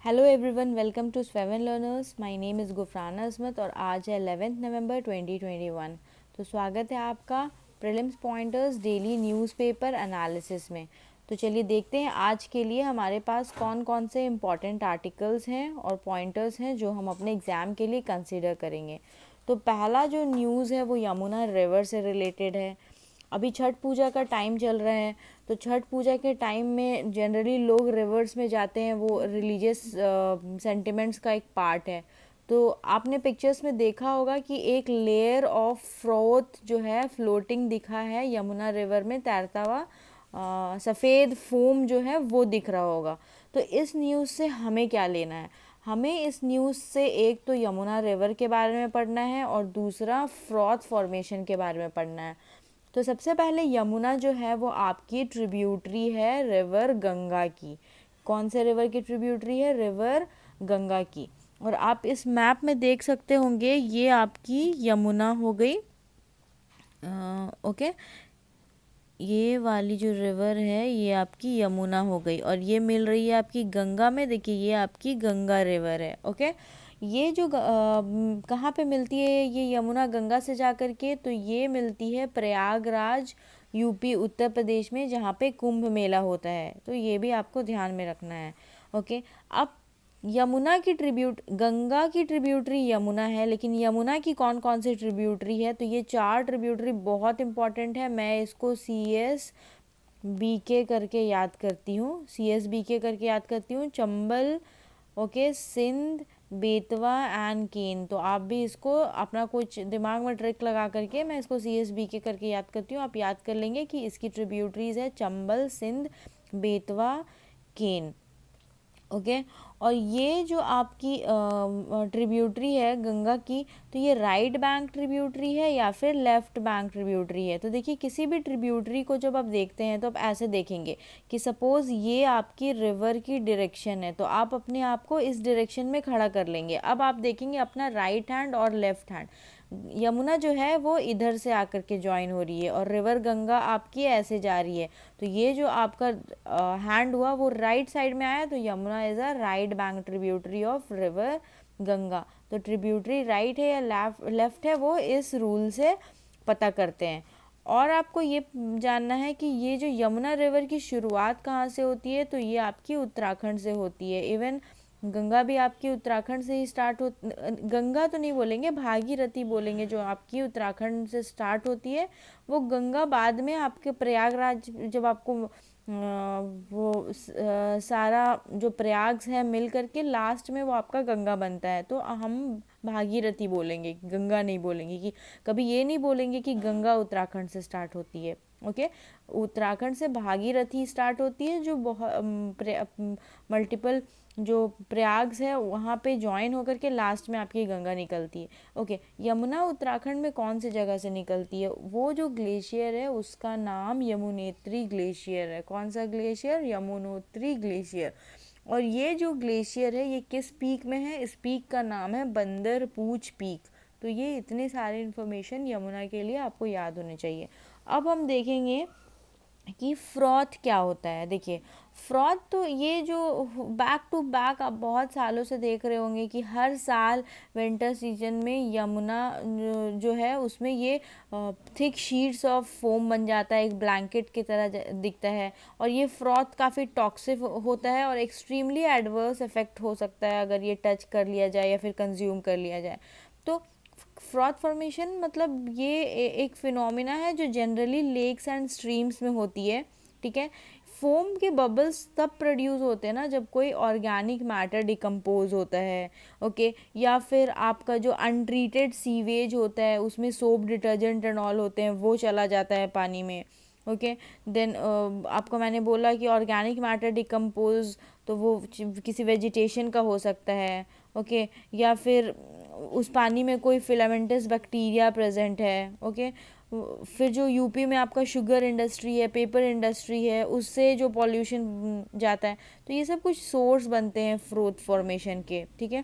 Hello everyone, welcome to स्वेवन learners. My name is Gufrana Azmat और आज है 11 नवंबर 2021। तो स्वागत है आपका prelims pointers daily newspaper analysis में। तो चलिए देखते हैं आज के लिए हमारे पास कौन कौन से इम्पॉर्टेंट आर्टिकल्स हैं और पॉइंटर्स हैं जो हम अपने एग्ज़ाम के लिए कंसिडर करेंगे। तो पहला जो न्यूज़ है वो यमुना रिवर से रिलेटेड है। अभी छठ पूजा का टाइम चल रहा है, तो छठ पूजा के टाइम में जनरली लोग रिवर्स में जाते हैं, वो रिलीजियस सेंटिमेंट्स का एक पार्ट है। तो आपने पिक्चर्स में देखा होगा कि एक लेयर ऑफ फ्रोथ जो है फ्लोटिंग दिखा है यमुना रिवर में तैरता हुआ, सफ़ेद फोम जो है वो दिख रहा होगा। तो इस न्यूज़ से हमें क्या लेना है? हमें इस न्यूज़ से एक तो यमुना रिवर के बारे में पढ़ना है और दूसरा फ्रॉथ फॉर्मेशन के बारे में पढ़ना है। तो सबसे पहले यमुना जो है वो आपकी ट्रिब्यूटरी है रिवर गंगा की। कौन से रिवर की ट्रिब्यूटरी है? रिवर गंगा की। और आप इस मैप में देख सकते होंगे ये आपकी यमुना हो गई। ओके, ये वाली जो रिवर है ये आपकी यमुना हो गई और ये मिल रही है आपकी गंगा में। देखिए ये आपकी गंगा रिवर है। ओके, ये जो कहाँ पे मिलती है ये यमुना गंगा से जा कर के? तो ये मिलती है प्रयागराज, यूपी, उत्तर प्रदेश में, जहाँ पे कुंभ मेला होता है। तो ये भी आपको ध्यान में रखना है। ओके, अब यमुना की गंगा की ट्रिब्यूटरी यमुना है, लेकिन यमुना की कौन कौन सी ट्रिब्यूटरी है? तो ये 4 ट्रिब्यूटरी बहुत इंपॉर्टेंट है। मैं इसको CSBK करके याद करती हूँ, CSBK करके याद करती हूँ। चंबल, ओके, सिंध, बेतवा एंड केन। तो आप भी इसको अपना कुछ दिमाग में ट्रिक लगा करके, मैं इसको CSBK करके याद करती हूँ, आप याद कर लेंगे कि इसकी ट्रिब्यूटरीज है चंबल, सिंध, बेतवा, केन। ओके, और ये जो आपकी ट्रिब्यूटरी है गंगा की, तो ये राइट बैंक ट्रिब्यूटरी है या फिर लेफ्ट बैंक ट्रिब्यूटरी है? तो देखिए किसी भी ट्रिब्यूटरी को जब आप देखते हैं तो आप ऐसे देखेंगे कि सपोज़ ये आपकी रिवर की डायरेक्शन है, तो आप अपने आप को इस डायरेक्शन में खड़ा कर लेंगे। अब आप देखेंगे अपना राइट हैंड और लेफ्ट हैंड। यमुना जो है वो इधर से आकर के ज्वाइन हो रही है और रिवर गंगा आपकी ऐसे जा रही है। तो ये जो आपका हैंड हुआ वो राइट साइड में आया, तो Yamuna is a right bank tributary of river Ganga. तो ट्रिब्यूटरी राइट है या लेफ्ट है वो इस रूल से पता करते हैं। और आपको ये जानना है कि ये जो यमुना रिवर की शुरुआत कहाँ से होती है? तो ये आपकी उत्तराखंड से होती है। इवन गंगा भी आपकी उत्तराखंड से ही स्टार्ट हो, गंगा तो नहीं बोलेंगे, भागीरथी बोलेंगे, जो आपकी उत्तराखंड से स्टार्ट होती है। वो गंगा बाद में आपके प्रयागराज, जब आपको सारा जो प्रयाग है मिल करके लास्ट में वो आपका गंगा बनता है। तो हम भागीरथी बोलेंगे, गंगा नहीं बोलेंगे। कि कभी ये नहीं बोलेंगे कि गंगा उत्तराखंड से स्टार्ट होती है। ओके, उत्तराखंड से भागीरथी स्टार्ट होती है, जो बहुत मल्टीपल जो प्रयाग्स है वहाँ पे ज्वाइन होकर के लास्ट में आपकी गंगा निकलती है। ओके, यमुना उत्तराखंड में कौन सी जगह से निकलती है? वो जो ग्लेशियर है उसका नाम यमुनेत्री ग्लेशियर है। कौन सा ग्लेशियर? यमुनोत्री ग्लेशियर। और ये जो ग्लेशियर है ये किस पीक में है? इस पीक का नाम है बंदरपूछ पीक। तो ये इतने सारे इन्फॉर्मेशन यमुना के लिए आपको याद होने चाहिए। अब हम देखेंगे कि फ्रॉथ क्या होता है। देखिए फ्रॉथ, तो ये जो बैक टू बैक आप बहुत सालों से देख रहे होंगे कि हर साल विंटर सीजन में यमुना जो है उसमें ये थिक शीट्स ऑफ फोम बन जाता है, एक ब्लैंकेट की तरह दिखता है। और ये फ्रॉथ काफ़ी टॉक्सिक होता है और एक्सट्रीमली एडवर्स इफेक्ट हो सकता है अगर ये टच कर लिया जाए या फिर कंज्यूम कर लिया जाए। तो फ्रॉथ फॉर्मेशन मतलब ये एक फिनोमिना है जो जनरली लेक्स एंड स्ट्रीम्स में होती है। ठीक है, फोम के बबल्स तब प्रोड्यूस होते हैं ना जब कोई ऑर्गेनिक मैटर डिकम्पोज होता है। ओके, या फिर आपका जो अनट्रीटेड सीवेज होता है उसमें सोप डिटर्जेंट एंड ऑल होते हैं वो चला जाता है पानी में। ओके, देन आपको मैंने बोला कि ऑर्गेनिक मैटर डिकम्पोज, तो वो किसी वेजिटेशन का हो सकता है। ओके, या फिर उस पानी में कोई फिलामेंटस बैक्टीरिया प्रेजेंट है। ओके, फिर जो यूपी में आपका शुगर इंडस्ट्री है, पेपर इंडस्ट्री है, उससे जो पॉल्यूशन जाता है, तो ये सब कुछ सोर्स बनते हैं फ्रोथ फॉर्मेशन के। ठीक है,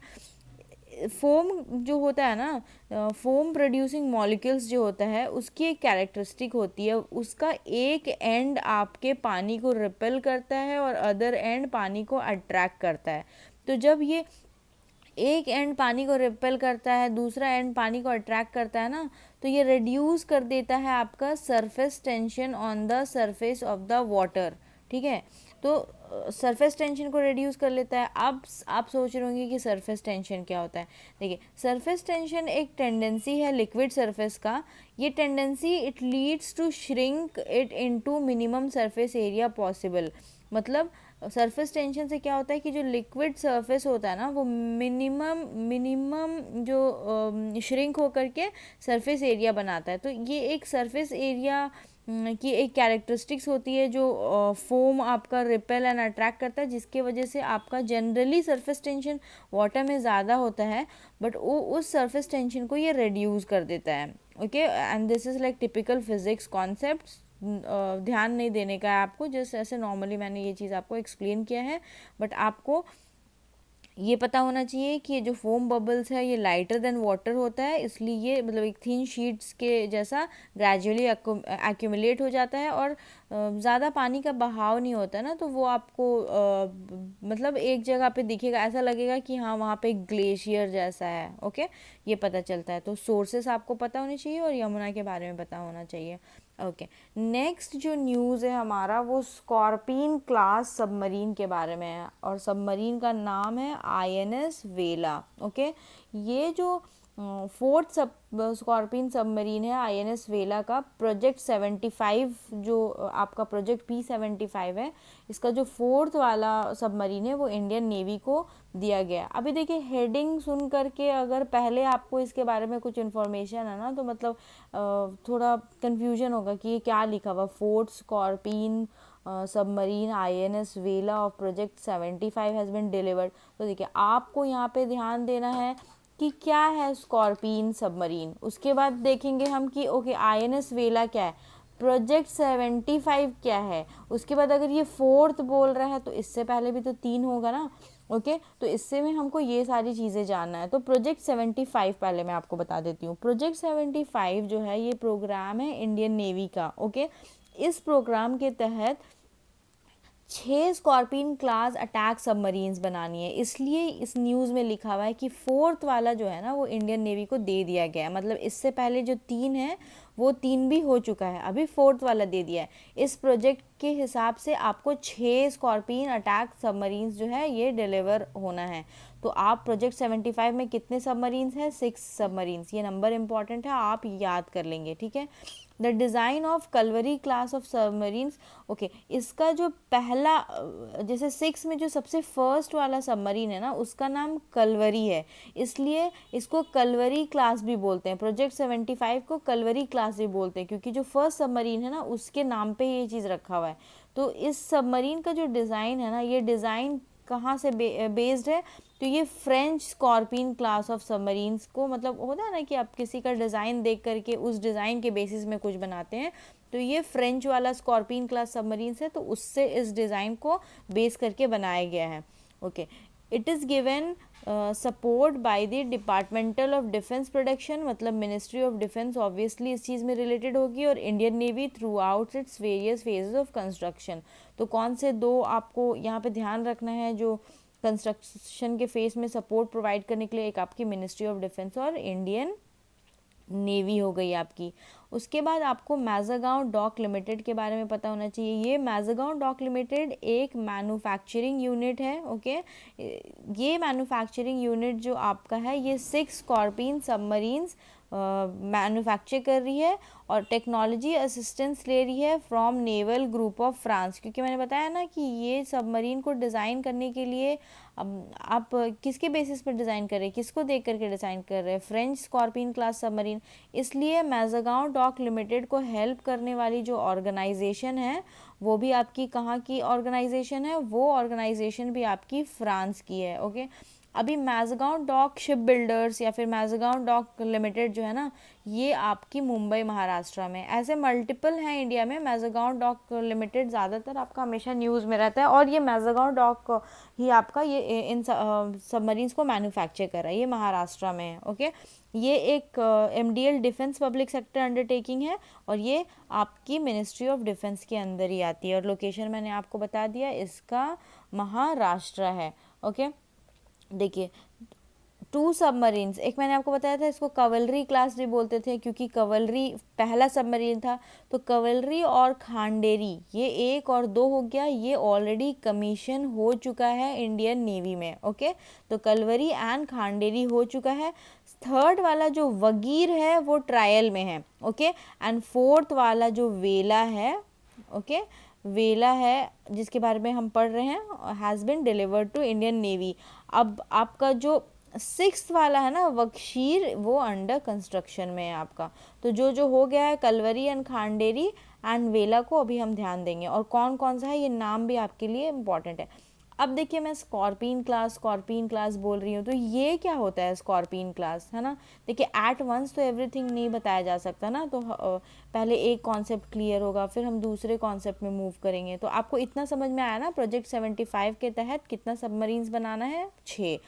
फोम जो होता है ना, फोम प्रोड्यूसिंग मॉलिक्यूल्स जो होता है उसकी एक कैरेक्टरिस्टिक होती है, उसका एक एंड आपके पानी को रिपेल करता है और अदर एंड पानी को अट्रैक्ट करता है। तो जब ये एक एंड पानी को रिपेल करता है, दूसरा एंड पानी को अट्रैक्ट करता है ना, तो ये रिड्यूस कर देता है आपका surface tension on the surface of the water, ठीक है। तो सरफेस टेंशन को रिड्यूस कर लेता है। अब आप सोच रहे होंगे कि सरफेस टेंशन क्या होता है। देखिए, सरफेस टेंशन एक टेंडेंसी है लिक्विड सरफेस का। ये tendency it leads to shrink it into minimum surface area possible. मतलब सरफेस टेंशन से क्या होता है कि जो लिक्विड सरफेस होता है ना, वो मिनिमम जो श्रिंक होकर के सरफेस एरिया बनाता है। तो ये एक सरफेस एरिया की एक कैरेक्टरिस्टिक्स होती है जो फोम आपका रिपेल एंड अट्रैक्ट करता है, जिसके वजह से आपका जनरली सरफेस टेंशन वाटर में ज़्यादा होता है, बट वो उस सरफेस टेंशन को ये रिड्यूस कर देता है। Okay, and this is like typical physics concept. ध्यान नहीं देने का है आपको, जस्ट ऐसे नॉर्मली मैंने ये चीज़ आपको एक्सप्लेन किया है, बट आपको ये पता होना चाहिए कि ये जो फोम बबल्स है ये लाइटर देन वाटर होता है, इसलिए ये मतलब एक थिन शीट्स के जैसा ग्रेजुअली एक्यूमुलेट हो जाता है, और ज़्यादा पानी का बहाव नहीं होता ना, तो वो आपको मतलब एक जगह पे दिखेगा, ऐसा लगेगा कि हाँ वहाँ पे एक ग्लेशियर जैसा है। ओके, ये पता चलता है। तो सोर्सेस आपको पता होने चाहिए और यमुना के बारे में पता होना चाहिए। ओके, नेक्स्ट जो न्यूज़ है हमारा वो स्कॉर्पिन क्लास सबमरीन के बारे में है, और सबमरीन का नाम है INS वेला। ओके, ये जो फोर्थ सब स्कॉर्पिन सबमरीन है INS वेला का, प्रोजेक्ट 75 जो आपका प्रोजेक्ट P75 है, इसका जो फोर्थ वाला सबमरीन है वो इंडियन नेवी को दिया गया। अभी देखिए, हेडिंग सुन करके अगर पहले आपको इसके बारे में कुछ इन्फॉर्मेशन है ना, तो मतलब थोड़ा कन्फ्यूजन होगा कि ये क्या लिखा हुआ, फोर्थ स्कॉर्पिन सबमरीन INS वेला of project 75 has been delivered. तो देखिए, आपको यहाँ पे ध्यान देना है कि क्या है स्कॉर्पिन सबमरीन। उसके बाद देखेंगे हम कि ओके INS वेला क्या है, प्रोजेक्ट 75 क्या है। उसके बाद अगर ये फोर्थ बोल रहा है तो इससे पहले भी तो 3 होगा ना। ओके, तो इससे में हमको ये सारी चीज़ें जानना है। तो प्रोजेक्ट 75 पहले मैं आपको बता देती हूँ। प्रोजेक्ट 75 जो है ये प्रोग्राम है इंडियन नेवी का। ओके, इस प्रोग्राम के तहत 6 स्कॉर्पिन क्लास अटैक सबमरीन्स बनानी है, इसलिए इस न्यूज़ में लिखा हुआ है कि फोर्थ वाला जो है ना वो इंडियन नेवी को दे दिया गया है। मतलब इससे पहले जो 3 है वो 3 भी हो चुका है, अभी फोर्थ वाला दे दिया है। इस प्रोजेक्ट के हिसाब से आपको 6 स्कॉर्पिन अटैक सबमरीन्स जो है ये डिलीवर होना है। तो आप प्रोजेक्ट 75 में कितने सबमरीन्स हैं, 6 सबमरीन्स। ये नंबर इंपॉर्टेंट है, आप याद कर लेंगे, ठीक है। The design of Kalvari class of submarines. Okay, इसका जो पहला जैसे 6 में जो सबसे फर्स्ट वाला सबमरीन है ना, उसका नाम कलवरी है, इसलिए इसको कलवरी क्लास भी बोलते हैं। प्रोजेक्ट 75 को कलवरी क्लास भी बोलते हैं, क्योंकि जो फर्स्ट सबमरीन है ना उसके नाम पे ये चीज़ रखा हुआ है। तो इस सबमरीन का जो डिज़ाइन है ना, ये डिज़ाइन कहाँ से बेस्ड है, तो ये French Scorpene class of submarines को, मतलब होता है ना कि आप किसी का डिज़ाइन देख करके उस डिज़ाइन के बेसिस में कुछ बनाते हैं, तो ये फ्रेंच वाला स्कॉर्पिन क्लास सबमरीन्स है, तो उससे इस डिज़ाइन को बेस करके बनाया गया है। Okay, it is given support by the departmental of defence production, मतलब मिनिस्ट्री ऑफ डिफेंस ऑब्वियसली इस चीज़ में रिलेटेड होगी, और Indian navy through out its various phases of construction. तो कौन से दो आपको यहाँ पे ध्यान रखना है जो कंस्ट्रक्शन के फेज में सपोर्ट प्रोवाइड करने के लिए, एक आपकी मिनिस्ट्री ऑफ डिफेंस और इंडियन नेवी हो गई आपकी। उसके बाद आपको मैज़ागांव डॉक लिमिटेड के बारे में पता होना चाहिए। ये मैज़ागांव डॉक लिमिटेड एक मैन्युफैक्चरिंग यूनिट है। ओके, ये मैन्युफैक्चरिंग यूनिट जो आपका है ये 6 स्कॉर्पिन सबमरीन्स मैन्युफैक्चर कर रही है और टेक्नोलॉजी असिस्टेंस ले रही है from naval group of France, क्योंकि मैंने बताया ना कि ये सबमरीन को डिज़ाइन करने के लिए आप किसके बेसिस पर डिज़ाइन कर रहे हैं, किसको देख करके डिज़ाइन कर रहे हैं, फ्रेंच स्कॉर्पिन क्लास सबमरीन। इसलिए मैज़ागांव डॉक लिमिटेड को हेल्प करने वाली जो ऑर्गेनाइजेशन है वो भी आपकी कहाँ की ऑर्गेनाइजेशन है, वो ऑर्गेनाइजेशन भी आपकी फ्रांस की है। ओके, अभी मैज़ागांव डॉक शिप बिल्डर्स या फिर मैज़ागांव डॉक लिमिटेड जो है ना, ये आपकी मुंबई महाराष्ट्र में, ऐसे मल्टीपल हैं इंडिया में। मैज़ागांव डॉक लिमिटेड ज़्यादातर आपका हमेशा न्यूज़ में रहता है, और ये मैज़ागांव डॉक ही आपका ये इन सबमरीन्स को मैन्युफैक्चर कर रहा है, ये महाराष्ट्र में है। ओके, ये एक MDL defence public sector undertaking है, और ये आपकी मिनिस्ट्री ऑफ डिफेंस के अंदर ही आती है, और लोकेशन मैंने आपको बता दिया, इसका महाराष्ट्र है। ओके, देखिए 2 सबमरीन्स, एक मैंने आपको बताया था इसको कवलरी क्लास भी बोलते थे क्योंकि कवलरी पहला सबमरीन था। तो कवलरी और खांडेरी ये 1 और 2 हो गया, ये ऑलरेडी कमीशन हो चुका है इंडियन नेवी में। ओके, तो कलवरी एंड खांडेरी हो चुका है। थर्ड वाला जो वगीर है वो ट्रायल में है। ओके, एंड फोर्थ वाला जो वेला है, ओके, वेला है जिसके बारे में हम पढ़ रहे हैं, has been delivered to Indian navy. अब आपका जो 6th वाला है ना वक्शीर, वो अंडर कंस्ट्रक्शन में है आपका। तो जो जो हो गया है कलवरी एंड खांडेरी एंड वेला को अभी हम ध्यान देंगे, और कौन कौन सा है ये नाम भी आपके लिए इम्पॉर्टेंट है। अब देखिए मैं स्कॉर्पिन क्लास बोल रही हूँ, तो ये क्या होता है स्कॉर्पिन क्लास, है ना। देखिए एट वंस तो एवरीथिंग नहीं बताया जा सकता ना, तो पहले एक कॉन्सेप्ट क्लियर होगा फिर हम दूसरे कॉन्सेप्ट में मूव करेंगे। तो आपको इतना समझ में आया ना, प्रोजेक्ट 75 के तहत कितना सबमरीन्स बनाना है, 6,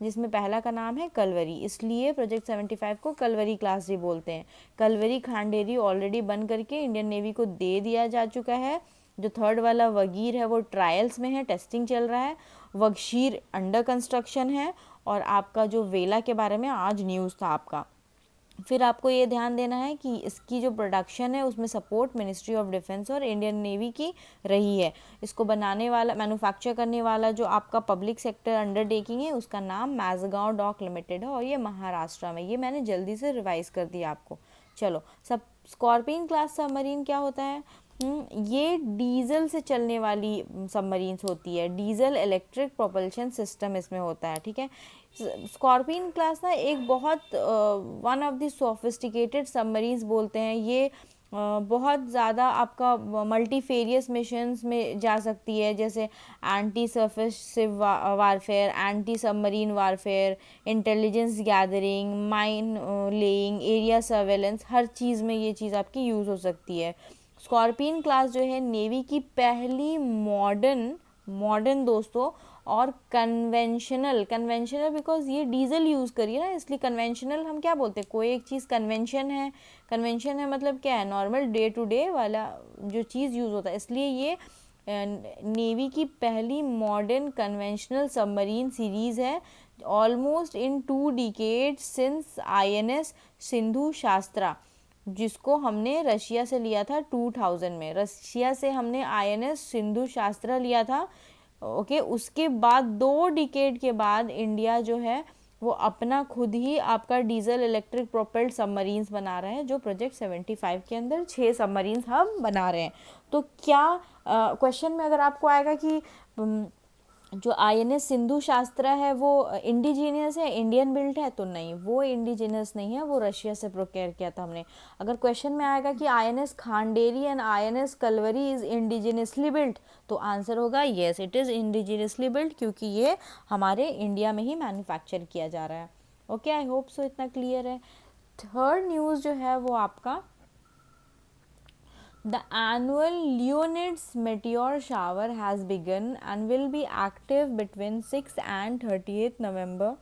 जिसमें पहला का नाम है कलवरी, इसलिए प्रोजेक्ट 75 को कलवरी क्लास भी बोलते हैं। कलवरी खांडेरी ऑलरेडी बन करके इंडियन नेवी को दे दिया जा चुका है। जो थर्ड वाला वगीर है वो ट्रायल्स में है, टेस्टिंग चल रहा है। वगशीर अंडर कंस्ट्रक्शन है। और आपका जो वेला के बारे में आज न्यूज़ था आपका। फिर आपको ये ध्यान देना है कि इसकी जो प्रोडक्शन है उसमें सपोर्ट मिनिस्ट्री ऑफ डिफेंस और इंडियन नेवी की रही है। इसको बनाने वाला, मैन्युफैक्चर करने वाला जो आपका पब्लिक सेक्टर अंडरटेकिंग है उसका नाम मैज़गांव डॉक लिमिटेड है, और ये महाराष्ट्र में। ये मैंने जल्दी से रिवाइज कर दिया आपको। चलो, सब स्कॉर्पिन क्लास सबमरीन क्या होता है? ये डीजल से चलने वाली सबमरीन्स होती है, डीजल इलेक्ट्रिक प्रोपल्शन सिस्टम इसमें होता है। ठीक है, स्कॉर्पिन क्लास ना एक बहुत one of the sophisticated submarines बोलते हैं। ये बहुत ज़्यादा आपका मल्टीफेरियस मिशंस में जा सकती है, जैसे anti surface warfare, anti submarine warfare, intelligence gathering, mine laying, area surveillance, हर चीज़ में ये चीज़ आपकी यूज़ हो सकती है। स्कॉर्पिन क्लास जो है नेवी की पहली मॉडर्न दोस्तों, और कन्वेंशनल बिकॉज ये डीजल यूज़ करिए ना, इसलिए कन्वेंशनल हम क्या बोलते हैं, कोई एक चीज़ कन्वेंशन है मतलब क्या है, नॉर्मल डे टू डे वाला जो चीज़ यूज़ होता है, इसलिए ये नेवी की पहली मॉडर्न कन्वेंशनल सबमरीन सीरीज़ है, almost in 2 decades since INS Sindhu शास्त्रा, जिसको हमने रशिया से लिया था 2000 में। रशिया से हमने INS सिंधु शास्त्रा लिया था। ओके, उसके बाद 2 डिकेड के बाद इंडिया जो है वो अपना खुद ही आपका डीजल इलेक्ट्रिक प्रोपेल्ड सबमरीन्स बना रहा है, जो प्रोजेक्ट 75 के अंदर 6 सबमरीन्स हम बना रहे हैं। तो क्या क्वेश्चन में अगर आपको आएगा कि जो INS सिंधु शास्त्रा है वो इंडिजीनियस है, इंडियन बिल्ट है, तो नहीं, वो इंडिजीनियस नहीं है, वो रशिया से प्रोक्योर किया था हमने। अगर क्वेश्चन में आएगा कि INS Khanderi and INS Kalvari is indigenously built, तो आंसर होगा yes, it is indigenously built, क्योंकि ये हमारे इंडिया में ही मैन्युफैक्चर किया जा रहा है। ओके, आई होप सो इतना क्लियर है। थर्ड न्यूज़ जो है वो आपका, the annual Leonids meteor shower has begun and will be active between 6th and 30th November,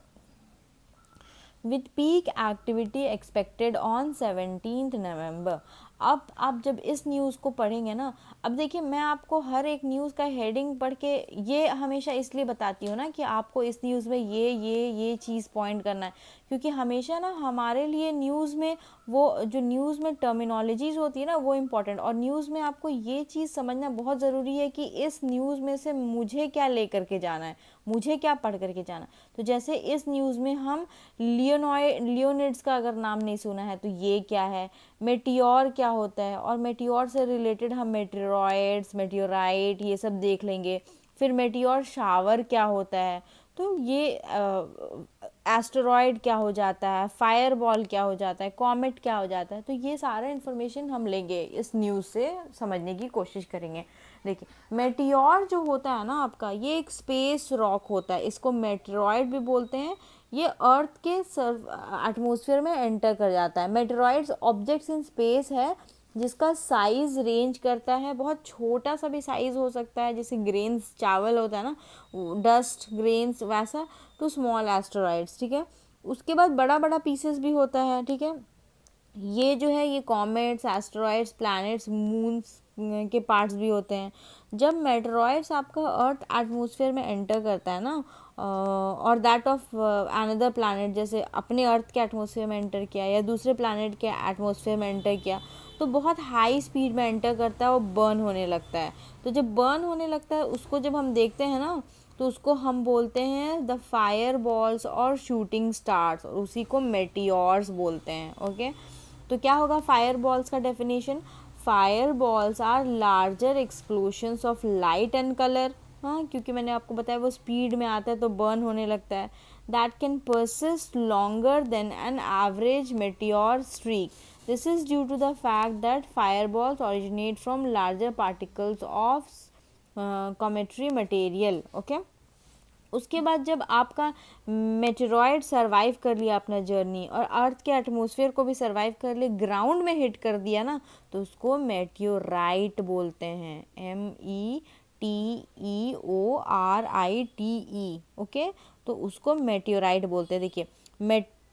with peak activity expected on 17th November. अब आप जब इस न्यूज़ को पढ़ेंगे ना, अब देखिए मैं आपको हर एक न्यूज़ का हेडिंग पढ़ के ये हमेशा इसलिए बताती हूँ ना कि आपको इस न्यूज़ में ये चीज़ पॉइंट करना है, क्योंकि हमेशा ना हमारे लिए न्यूज़ में वो जो न्यूज़ में टर्मिनोलॉजीज होती है ना वो इम्पॉर्टेंट, और न्यूज़ में आपको ये चीज़ समझना बहुत ज़रूरी है कि इस न्यूज़ में से मुझे क्या ले करके जाना है, मुझे क्या पढ़ करके जाना। तो जैसे इस न्यूज़ में हम लियोनिड्स का अगर नाम नहीं सुना है तो ये क्या है, मेटियोर क्या होता है, और मेटियोर से रिलेटेड हम मेटेरॉइड्स, मेटियोराइट, ये सब देख लेंगे। फिर मेटियोर शावर क्या होता है, तो ये एस्टेरॉयड क्या हो जाता है, फायरबॉल क्या हो जाता है, कॉमेट क्या हो जाता है, तो ये सारा इन्फॉर्मेशन हम लेंगे, इस न्यूज़ से समझने की कोशिश करेंगे। देखिए मेटियोर जो होता है ना आपका, ये एक स्पेस रॉक होता है, इसको मेटेरॉइड भी बोलते हैं। ये अर्थ के एटमॉस्फेयर में एंटर कर जाता है। मेटेरॉइड्स ऑब्जेक्ट्स इन स्पेस है जिसका साइज रेंज करता है, बहुत छोटा सा भी साइज हो सकता है, जैसे ग्रेन्स चावल होता है ना, डस्ट ग्रेन्स वैसा, तो स्मॉल एस्टेरॉइड्स। ठीक है, उसके बाद बड़ा बड़ा पीसेस भी होता है। ठीक है, ये जो है ये कॉमेट्स, एस्टेरॉइड्स, प्लैनेट्स, मून्स के पार्ट्स भी होते हैं। जब मेटेरॉइड्स आपका अर्थ एटमॉस्फेयर में एंटर करता है ना, और दैट ऑफ अनदर प्लैनेट, जैसे अपने अर्थ के एटमॉस्फेयर में एंटर किया या दूसरे प्लैनेट के एटमॉस्फेयर में एंटर किया, तो बहुत हाई स्पीड में एंटर करता है और बर्न होने लगता है। तो जब बर्न होने लगता है उसको जब हम देखते हैं ना, तो उसको हम बोलते हैं द फायर बॉल्स और शूटिंग स्टार्स, और उसी को मेटियोर्स बोलते हैं। ओके, तो क्या होगा फायर बॉल्स का definition? Fire balls are larger explosions of light and colour, हाँ, क्योंकि मैंने आपको बताया वो स्पीड में आता है तो बर्न होने लगता है। That can persist longer than an average meteor streak. This is due to the fact that fire balls originate from larger particles of cometary material. Okay, उसके बाद जब आपका मेटेरॉइड सरवाइव कर लिया अपना जर्नी और अर्थ के एटमॉस्फेयर को भी सरवाइव कर लिया, ग्राउंड में हिट कर दिया ना, तो उसको मेटियोराइट बोलते हैं। METEORITE। ओके, तो उसको मेटियोराइट बोलते हैं। देखिए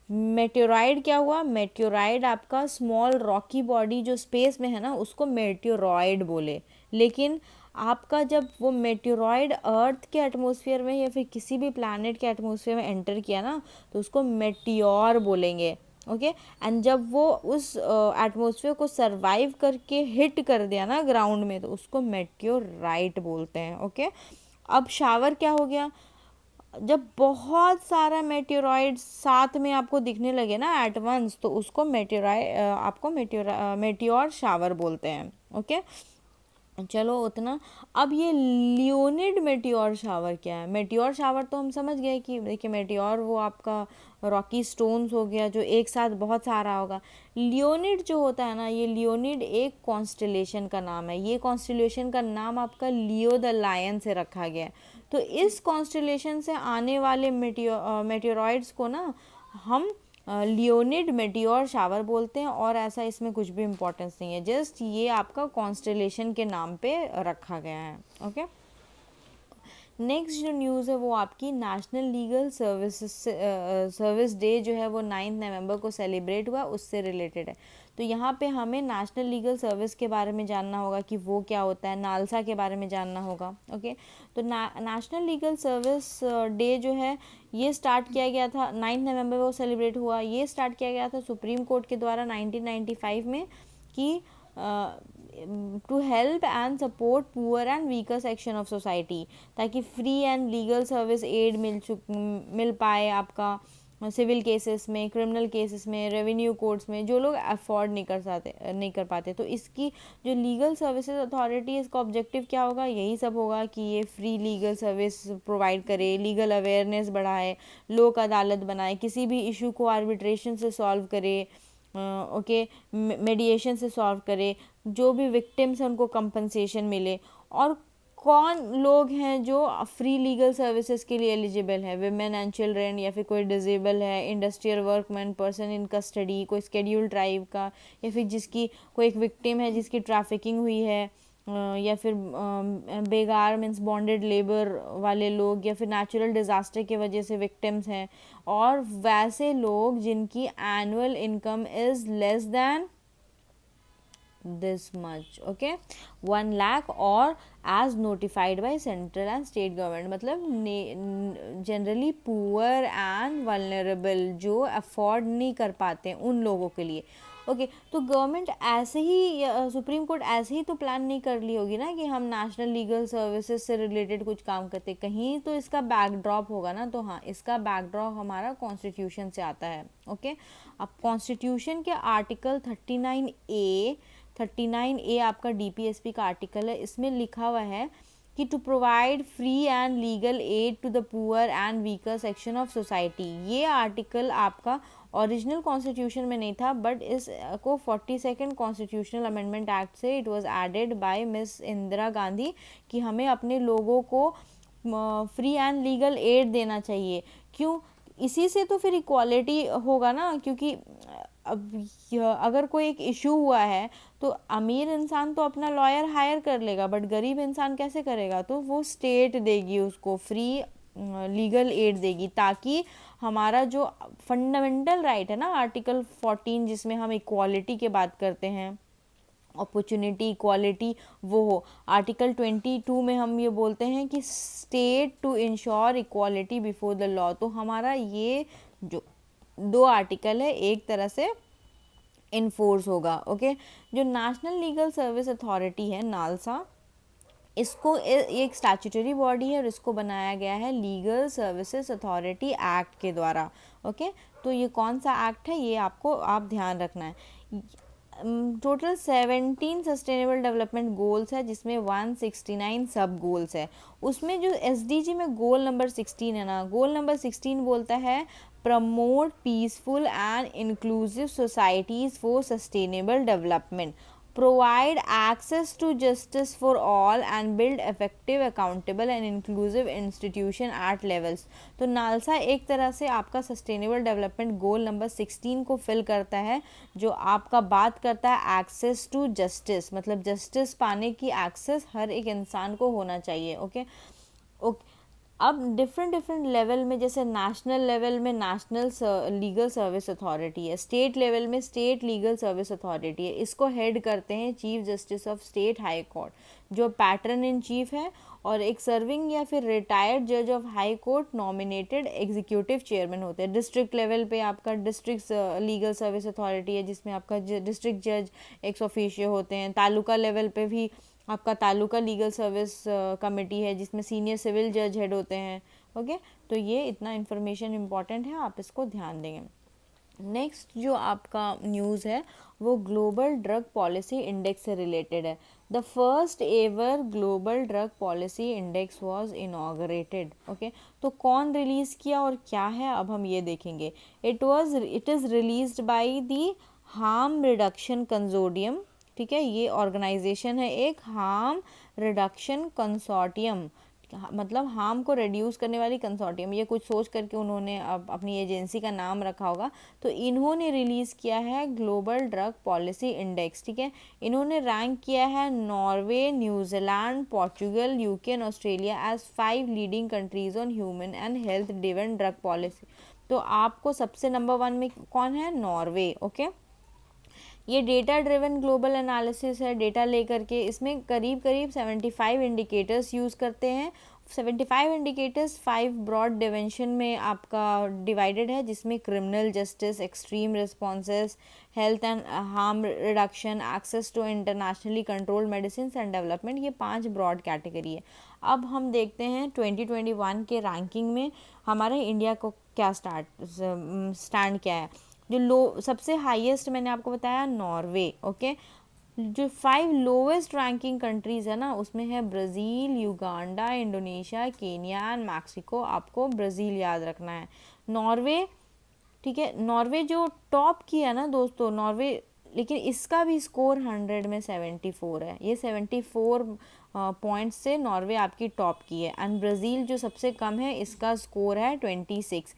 मेटियोराइड क्या हुआ? मेटियोराइड आपका स्मॉल रॉकी बॉडी जो स्पेस में है ना, उसको मेटियोरॉइड बोले। लेकिन आपका जब वो मेटियोरॉइड अर्थ के एटमॉस्फेयर में या फिर किसी भी प्लैनेट के एटमॉस्फेयर में एंटर किया ना, तो उसको मेटियोर बोलेंगे। ओके, एंड जब वो उस एटमॉस्फेयर को सरवाइव करके हिट कर दिया ना ग्राउंड में, तो उसको मेटियोराइट बोलते हैं। ओके, अब शावर क्या हो गया? जब बहुत सारा मेटियोरॉइड साथ में आपको दिखने लगे ना एट वंस, तो उसको मेटियोर शावर बोलते हैं। ओके, चलो उतना। अब ये लियोनिड मेटियोर शावर क्या है? मेटियोर शावर तो हम समझ गए कि देखिए मेटियोर वो आपका रॉकी स्टोन्स हो गया जो एक साथ बहुत सारा होगा। लियोनिड जो होता है ना, ये लियोनिड एक कॉन्स्टलेशन का नाम है। ये कॉन्स्टलेशन का नाम आपका लियो द लायन से रखा गया है। तो इस कॉन्स्टलेशन से आने वाले मेटियोरॉइड्स को ना हम लियोनिड मेटियोर शावर बोलते हैं, और ऐसा इसमें कुछ भी इम्पोर्टेंस नहीं है, जस्ट ये आपका कॉन्स्टलेशन के नाम पे रखा गया है। ओके, नेक्स्ट जो न्यूज़ है वो आपकी नेशनल लीगल सर्विस डे जो है वो 9 नवंबर को सेलिब्रेट हुआ, उससे रिलेटेड है। तो यहाँ पे हमें नेशनल लीगल सर्विस के बारे में जानना होगा कि वो क्या होता है, नालसा के बारे में जानना होगा। ओके, तो नेशनल लीगल सर्विस डे जो है ये स्टार्ट किया गया था 9 नवंबर को सेलिब्रेट हुआ। ये स्टार्ट किया गया था सुप्रीम कोर्ट के द्वारा 1995 में कि to help and support poor and weaker section of society, ताकि free and legal service aid मिल पाए आपका सिविल केसेस में, क्रिमिनल केसेस में, रेवेन्यू कोर्ट्स में, जो लोग अफोर्ड नहीं कर पाते। तो इसकी जो लीगल सर्विसेज अथॉरिटी, इसका ऑब्जेक्टिव क्या होगा? यही सब होगा कि ये फ्री लीगल सर्विस प्रोवाइड करे, लीगल अवेयरनेस बढ़ाए, लोक अदालत बनाए, किसी भी इशू को आर्बिट्रेशन से सॉल्व करे, ओके, मेडिएशन से सॉल्व करे, जो भी विक्टिम्स हैं उनको कंपनसेशन मिले। और कौन लोग हैं जो फ्री लीगल सर्विसेज के लिए एलिजिबल है? विमेन एंड चिल्ड्रेन, या फिर कोई डिजेबल है, industrial workman, person in custody, कोई स्केड्यूल ट्राइब का, या फिर जिसकी कोई एक विक्टिम है जिसकी ट्रैफिकिंग हुई है, या फिर बेगार मीन्स बॉन्डेड लेबर वाले लोग, या फिर नेचुरल डिज़ास्टर की वजह से विक्टिम्स हैं, और वैसे लोग जिनकी annual income is less than this much, okay, 1 lakh or as notified by central and state government। मतलब जनरली पुअर एंड वल्नरेबल, जो अफोर्ड नहीं कर पाते हैं उन लोगों के लिए। ओके, तो गवर्नमेंट ऐसे ही, सुप्रीम कोर्ट ऐसे ही तो प्लान नहीं कर ली होगी ना कि हम नेशनल लीगल सर्विसेज से रिलेटेड कुछ काम करते, कहीं तो इसका बैकड्रॉप होगा ना। तो हाँ, इसका बैकड्रॉप हमारा कॉन्स्टिट्यूशन से आता है। ओके, अब कॉन्स्टिट्यूशन के आर्टिकल 39A आपका DPSP का आर्टिकल है, इसमें लिखा हुआ है कि to provide free and legal aid to the poor and weaker section of society. ये आर्टिकल आपका ओरिजिनल कॉन्स्टिट्यूशन में नहीं था, बट इसको 42nd कॉन्स्टिट्यूशनल अमेंडमेंट एक्ट से it was added by miss Indira Gandhi कि हमें अपने लोगों को फ्री एंड लीगल एड देना चाहिए। क्यों? इसी से तो फिर इक्वालिटी होगा ना, क्योंकि अब अगर कोई एक इशू हुआ है तो अमीर इंसान तो अपना लॉयर हायर कर लेगा, बट गरीब इंसान कैसे करेगा? तो वो स्टेट देगी उसको फ्री लीगल एड देगी, ताकि हमारा जो फंडामेंटल राइट है ना आर्टिकल 14, जिसमें हम इक्वालिटी की बात करते हैं, अपॉर्चुनिटी, इक्वालिटी वो हो। आर्टिकल 22 में हम ये बोलते हैं कि state to ensure equality before the law. तो हमारा ये जो 2 आर्टिकल है एक तरह से इन्फोर्स होगा। ओके, जो नेशनल लीगल सर्विस अथॉरिटी है नालसा, इसको ये एक स्टैट्यूटरी बॉडी है और इसको बनाया गया है लीगल सर्विसेज अथॉरिटी एक्ट के द्वारा। ओके, तो ये कौन सा एक्ट है ये आपको आप ध्यान रखना है। टोटल 17 सस्टेनेबल डेवलपमेंट गोल्स है जिसमें 169 सब गोल्स है। उसमें जो एसडीजी में गोल नंबर 16 है ना, गोल नंबर 16 बोलता है promote peaceful and inclusive societies for sustainable development, provide access to justice for all and build effective, accountable and inclusive institution at levels। तो नालसा एक तरह से आपका सस्टेनेबल डेवलपमेंट गोल नंबर 16 को फिल करता है, जो आपका बात करता है एक्सेस टू जस्टिस, मतलब जस्टिस पाने की एक्सेस हर एक इंसान को होना चाहिए। ओके ओके, अब डिफरेंट लेवल में, जैसे नेशनल लेवल में नेशनल लीगल सर्विस अथॉरिटी है, स्टेट लेवल में स्टेट लीगल सर्विस अथॉरिटी है। इसको हेड करते हैं chief justice of state high court, जो पैटर्न इन चीफ है, और एक सर्विंग या फिर रिटायर्ड जज of high court nominated executive chairman होते हैं। डिस्ट्रिक्ट लेवल पे आपका डिस्ट्रिक्ट लीगल सर्विस अथॉरिटी है जिसमें आपका डिस्ट्रिक्ट जज एक्स ऑफिशियो होते हैं। तालुका लेवल पे भी आपका तालुका लीगल सर्विस कमेटी है जिसमें सीनियर सिविल जज हेड होते हैं। ओके, तो ये इतना इन्फॉर्मेशन इम्पॉर्टेंट है, आप इसको ध्यान देंगे। नेक्स्ट जो आपका न्यूज़ है वो ग्लोबल ड्रग पॉलिसी इंडेक्स से रिलेटेड है। The first ever global drug policy index was inaugurated. Okay, तो कौन रिलीज़ किया और क्या है अब हम ये देखेंगे। It is released by the harm reduction consortium. ठीक है, ये ऑर्गेनाइजेशन है एक, हार्म रिडक्शन कंसोर्टियम, मतलब हार्म को रिड्यूस करने वाली कंसोर्टियम। ये कुछ सोच करके उन्होंने अपनी एजेंसी का नाम रखा होगा। तो इन्होंने रिलीज़ किया है ग्लोबल ड्रग पॉलिसी इंडेक्स। ठीक है, इन्होंने रैंक किया है Norway, New Zealand, Portugal, UK and Australia as 5 leading countries on human and health driven drug policy. तो आपको सबसे नंबर 1 में कौन है, नॉर्वे। ओके, ये डेटा ड्रिवन ग्लोबल एनालिसिस है, डेटा लेकर के इसमें करीब 75 इंडिकेटर्स यूज़ करते हैं। 75 इंडिकेटर्स 5 ब्रॉड डिमेंशन में आपका डिवाइडेड है, जिसमें criminal justice, extreme responses, health and harm reduction, access to internationally controlled medicine and development, ये 5 ब्रॉड कैटेगरी है। अब हम देखते हैं 2021 के रैंकिंग में हमारे इंडिया को क्या स्टैंड क्या है। जो सबसे हाईएस्ट मैंने आपको बताया नॉर्वे। ओके, जो 5 लोवेस्ट रैंकिंग कंट्रीज़ है ना, उसमें है Brazil, Uganda, Indonesia, Kenya and Mexico. आपको ब्राज़ील याद रखना है, नॉर्वे। ठीक है, नॉर्वे जो टॉप किया ना दोस्तों, नॉर्वे, लेकिन इसका भी स्कोर 100 में 74 है। ये 74 पॉइंट्स से नॉर्वे आपकी टॉप की है। एंड ब्राज़ील जो सबसे कम है, इसका स्कोर है 26।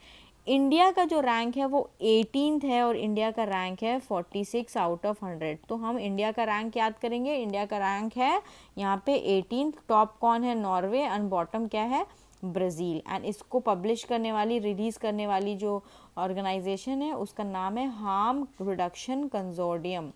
इंडिया का जो रैंक है वो 18th है और इंडिया का रैंक है 46 आउट ऑफ 100। तो हम इंडिया का रैंक याद करेंगे, इंडिया का रैंक है यहाँ पे 18th। टॉप कौन है, नॉर्वे, एंड बॉटम क्या है, ब्राज़ील। एंड इसको पब्लिश करने वाली, रिलीज़ करने वाली जो ऑर्गेनाइजेशन है उसका नाम है हार्म रिडक्शन कंसोर्टियम।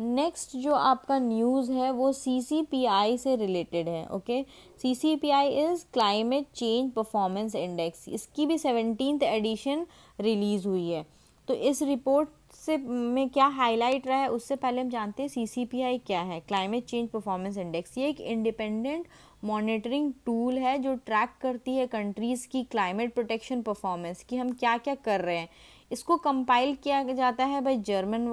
नेक्स्ट जो आपका न्यूज़ है वो CCPI से रिलेटेड है। Okay, CCPI is climate change performance index. इसकी भी 17th एडिशन रिलीज़ हुई है। तो इस रिपोर्ट से में क्या हाईलाइट रहा है, उससे पहले हम जानते हैं CCPI क्या है। क्लाइमेट चेंज परफॉर्मेंस इंडेक्स ये एक इंडिपेंडेंट मॉनिटरिंग टूल है जो ट्रैक करती है कंट्रीज़ की क्लाइमेट प्रोटेक्शन परफॉर्मेंस, कि हम क्या क्या कर रहे हैं। इसको कंपाइल किया जाता है भाई जर्मन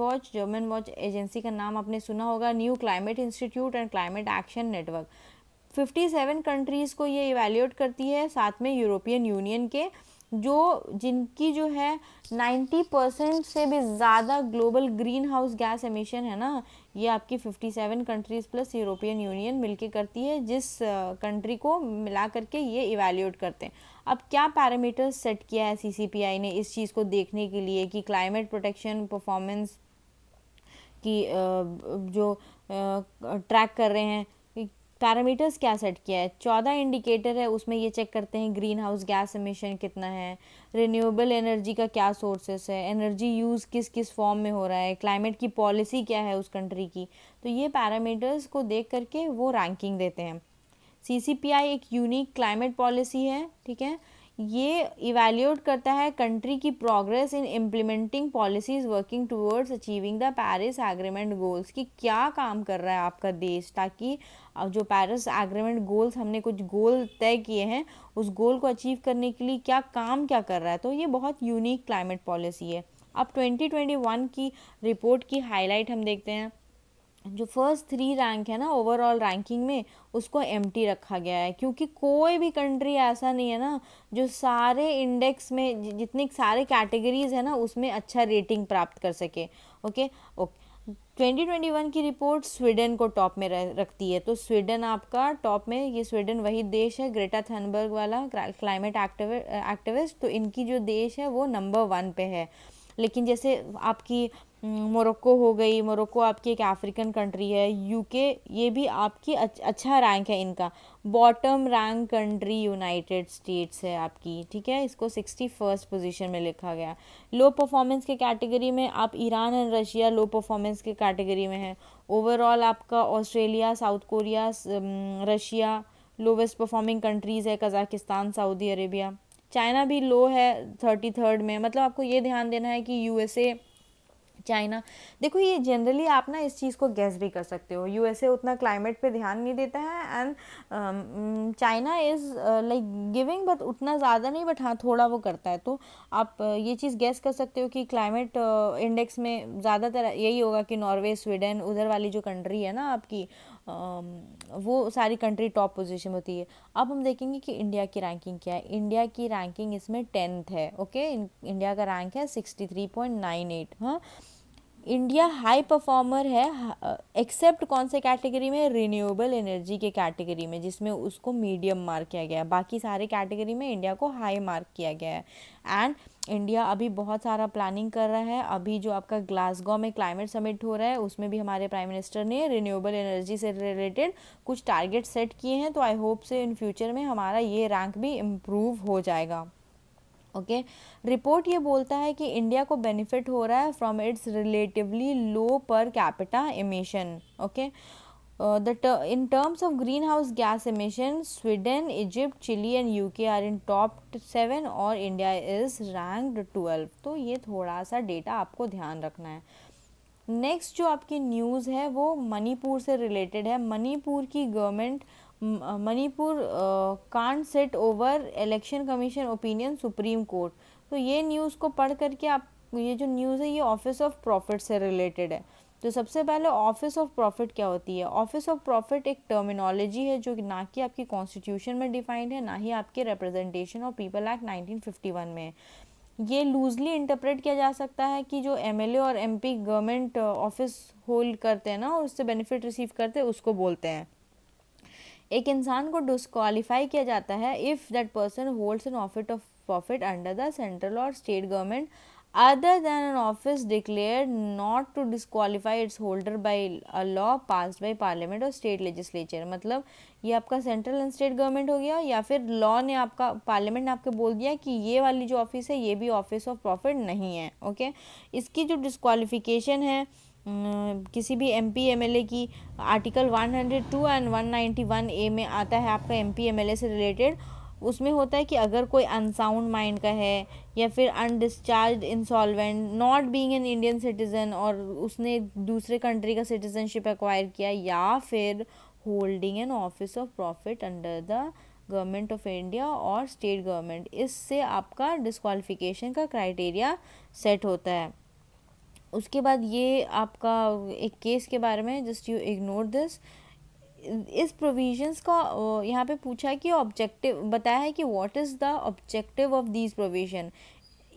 वॉच एजेंसी का नाम आपने सुना होगा, new climate institute and climate action network. 57 countries को ये इवेल्यूएट करती है, साथ में यूरोपियन यूनियन के जिनकी जो है 90% से भी ज़्यादा global green house gas emission है ना, ये आपकी 57 कंट्रीज़ प्लस यूरोपियन यूनियन मिलके करती है, जिस कंट्री को मिला करके ये इवेल्यूएट करते हैं। अब क्या पैरामीटर्स सेट किया है CCPI ने इस चीज़ को देखने के लिए कि क्लाइमेट प्रोटेक्शन परफॉर्मेंस की जो ट्रैक कर रहे हैं, पैरामीटर्स क्या सेट किया है, 14 इंडिकेटर है, उसमें ये चेक करते हैं ग्रीन हाउस गैस एमिशन कितना है, रिन्यूएबल एनर्जी का क्या सोर्सेस है, एनर्जी यूज़ किस किस फॉर्म में हो रहा है, क्लाइमेट की पॉलिसी क्या है उस कंट्री की। तो ये पैरामीटर्स को देख करके वो रैंकिंग देते हैं। CCPI एक यूनिक क्लाइमेट पॉलिसी है, ठीक है। ये इवैल्यूएट करता है कंट्री की progress in implementing policies working towards achieving the Paris agreement goals, कि क्या काम कर रहा है आपका देश, ताकि जो पेरिस एग्रीमेंट गोल्स, हमने कुछ गोल तय किए हैं, उस गोल को अचीव करने के लिए क्या काम क्या कर रहा है। तो ये बहुत यूनिक क्लाइमेट पॉलिसी है। अब 2021 की रिपोर्ट की हाईलाइट हम देखते हैं। जो फर्स्ट 3 रैंक है ना ओवरऑल रैंकिंग में, उसको एम्प्टी रखा गया है, क्योंकि कोई भी कंट्री ऐसा नहीं है ना जो सारे इंडेक्स में जितने सारे कैटेगरीज है ना उसमें अच्छा रेटिंग प्राप्त कर सके। ओके ओके 2021 की रिपोर्ट स्वीडन को टॉप में रखती है। तो स्वीडन आपका टॉप में, ये स्वीडन वही देश है ग्रेटा थनबर्ग वाला क्लाइमेट एक्टिविस्ट, तो इनकी जो देश है वो नंबर 1 पे है। लेकिन जैसे आपकी मोरक्को हो गई, मोरक्को आपकी एक अफ्रीकन कंट्री है, यूके, ये भी आपकी अच्छा रैंक है इनका। Bottom rank country United states है आपकी, ठीक है, इसको 61st पोजीशन में लिखा गया। लो परफॉर्मेंस के कैटेगरी में आप Iran and Russia low performance के कैटेगरी में है। ओवरऑल आपका Australia, south Korea, Russia lowest performing countries है, कजाकिस्तान, सऊदी अरेबिया। चाइना भी लो है 33rd में। मतलब आपको ये ध्यान देना है कि यूएसए, चाइना, देखो ये जनरली आप ना इस चीज़ को गैस भी कर सकते हो, यूएसए उतना क्लाइमेट पे ध्यान नहीं देता है, and China is like giving, but उतना ज़्यादा नहीं, बट हाँ थोड़ा वो करता है। तो आप ये चीज़ गैस कर सकते हो कि क्लाइमेट इंडेक्स में ज़्यादातर यही होगा कि नॉर्वे, स्वीडन, उधर वाली जो कंट्री है ना आपकी, वो सारी कंट्री टॉप पोजीशन होती है। अब हम देखेंगे कि इंडिया की रैंकिंग क्या है। इंडिया की रैंकिंग इसमें 10th है। ओके इंडिया का रैंक है 63.98। हाँ, इंडिया हाई परफॉर्मर है एक्सेप्ट कौन से कैटेगरी में, रिन्यूएबल एनर्जी के कैटेगरी में, जिसमें उसको मीडियम मार्क किया गया है। बाकी सारे कैटेगरी में इंडिया को हाई मार्क किया गया है। एंड इंडिया अभी बहुत सारा प्लानिंग कर रहा है। अभी जो आपका ग्लासगो में क्लाइमेट समिट हो रहा है, उसमें भी हमारे प्राइम मिनिस्टर ने रिन्यूएबल एनर्जी से रिलेटेड कुछ टारगेट सेट किए हैं। तो आई होप से इन फ्यूचर में हमारा ये रैंक भी इम्प्रूव हो जाएगा। ओके रिपोर्ट ये बोलता है कि इंडिया को बेनिफिट हो रहा है from its relatively low per capita emission. Okay in terms of greenhouse gas emission, Sweden, Egypt, Chile and UK are in top 7 और इंडिया is ranked 12। तो ये थोड़ा सा डेटा आपको ध्यान रखना है। नेक्स्ट जो आपकी न्यूज़ है वो मणिपुर से रिलेटेड है। मणिपुर की government, Manipur can't set over election commission opinion supreme court. तो ये न्यूज़ को पढ़ करके आप, ये जो न्यूज़ है ये ऑफिस ऑफ प्रॉफिट से रिलेटेड है। तो सबसे पहले ऑफिस ऑफ प्रॉफिट क्या होती है। ऑफिस ऑफ प्रॉफिट एक टर्मिनोलॉजी है जो ना कि आपकी कॉन्स्टिट्यूशन में डिफाइंड है, ना ही आपके रिप्रेजेंटेशन ऑफ पीपल एक्ट 1951 में है। ये लूजली इंटरप्रेट किया जा सकता है कि जो एमएलए और एमपी गवर्नमेंट ऑफिस होल्ड करते हैं ना और उससे बेनिफिट रिसीव करते हैं, उसको बोलते हैं। एक इंसान को डिस्क्वालीफाई किया जाता है if that person holds an office of profit under the central or state government other than an office declared not to disqualify its holder by a law passed by parliament और state legislature। मतलब ये आपका central and state government हो गया, या फिर law ने आपका, पार्लियामेंट ने आपको बोल दिया कि ये वाली जो ऑफिस है ये भी ऑफिस ऑफ प्रॉफिट नहीं है। ओके इसकी जो डिस्क्वालिफिकेशन है किसी भी एमपी एमएलए की, आर्टिकल 102 एंड 191A में आता है आपका एमपी एमएलए से रिलेटेड। उसमें होता है कि अगर कोई अनसाउंड माइंड का है, या फिर undischarged insolvent, not being an Indian citizen, और उसने दूसरे कंट्री का सिटीजनशिप एक्वायर किया, या फिर holding N office of profit under the government of India और स्टेट गवर्नमेंट, इससे आपका डिस्क्वालिफिकेशन का क्राइटेरिया सेट होता है। उसके बाद ये आपका एक केस के बारे में, जस्ट यू इग्नोर दिस। इस प्रोविजंस का यहाँ पे पूछा है कि ऑब्जेक्टिव बताया है कि what is the objective of these provision.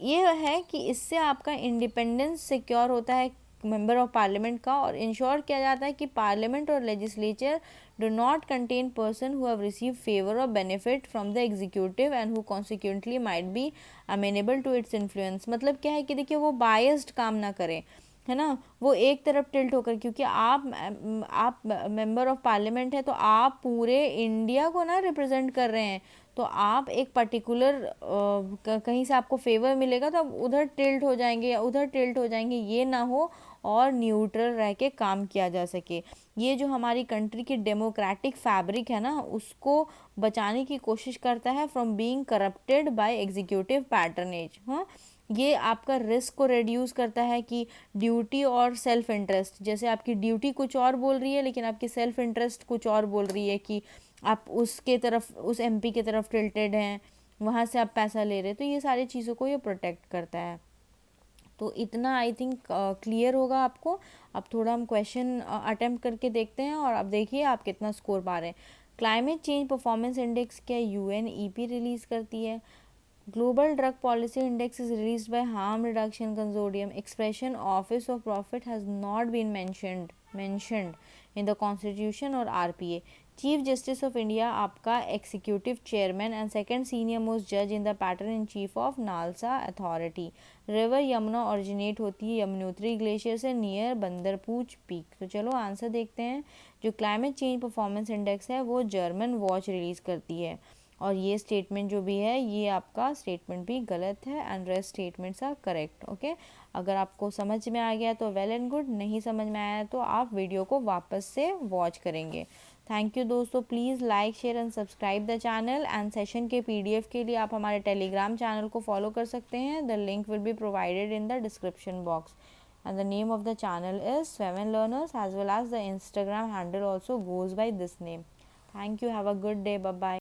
ये है कि इससे आपका इंडिपेंडेंस सिक्योर होता है मेंबर ऑफ पार्लियामेंट का, और इंश्योर किया जाता है कि parliament or legislature do not contain person who have receive favour or benefit from the executive and who consequently might be amenable to its influence. मतलब क्या है कि देखिए वो बायस्ड काम ना करें। है ना, वो एक तरफ टिल्ट होकर, क्योंकि आप मेंबर ऑफ पार्लियामेंट है तो आप पूरे इंडिया को ना रिप्रेजेंट कर रहे हैं, तो आप एक पर्टिकुलर कहीं से आपको फेवर मिलेगा तो आप उधर टिल्ट हो जाएंगे या उधर टिल्ट हो जाएंगे, ये ना हो और न्यूट्रल रह के काम किया जा सके। ये जो हमारी कंट्री की डेमोक्रेटिक फैब्रिक है ना, उसको बचाने की कोशिश करता है from being corrupted by executive patronage. हाँ, ये आपका रिस्क को रिड्यूस करता है कि ड्यूटी और सेल्फ इंटरेस्ट, जैसे आपकी ड्यूटी कुछ और बोल रही है लेकिन आपकी सेल्फ इंटरेस्ट कुछ और बोल रही है कि आप उसके तरफ, उस एमपी के तरफ टिल्टेड हैं, वहाँ से आप पैसा ले रहे हैं, तो ये सारी चीज़ों को ये प्रोटेक्ट करता है। तो इतना आई थिंक क्लियर होगा आपको। अब थोड़ा हम क्वेश्चन अटेम्प्ट करके देखते हैं और अब देखिए आप कितना स्कोर पा रहे हैं। क्लाइमेट चेंज परफॉर्मेंस इंडेक्स क्या यूएनईपी रिलीज़ करती है? Global Drug Policy Index is released by Harm Reduction Consortium. Expression Office of Profit has not been mentioned in the Constitution or RPA. Chief Justice of India आपका Executive Chairman and second senior most judge in the pattern in chief of NALSA Authority. River Yamuna originate होती है Yamunotri glacier से near Bandarpunch peak. तो चलो answer देखते हैं। जो climate change performance index है वो जर्मन वॉच रिलीज़ करती है, और ये स्टेटमेंट जो भी है ये आपका स्टेटमेंट भी गलत है and rest statements are correct. Okay, अगर आपको समझ में आ गया तो वेल एंड गुड, नहीं समझ में आया तो आप वीडियो को वापस से वॉच करेंगे। थैंक यू दोस्तों, please like share and subscribe the channel and session के पीडीएफ के लिए आप हमारे टेलीग्राम चैनल को फॉलो कर सकते हैं। The link will be provided in the description box and the name of the channel is Seven Learners, as well as the Instagram handle also goes by this name. Thank you, have a good day, bye bye.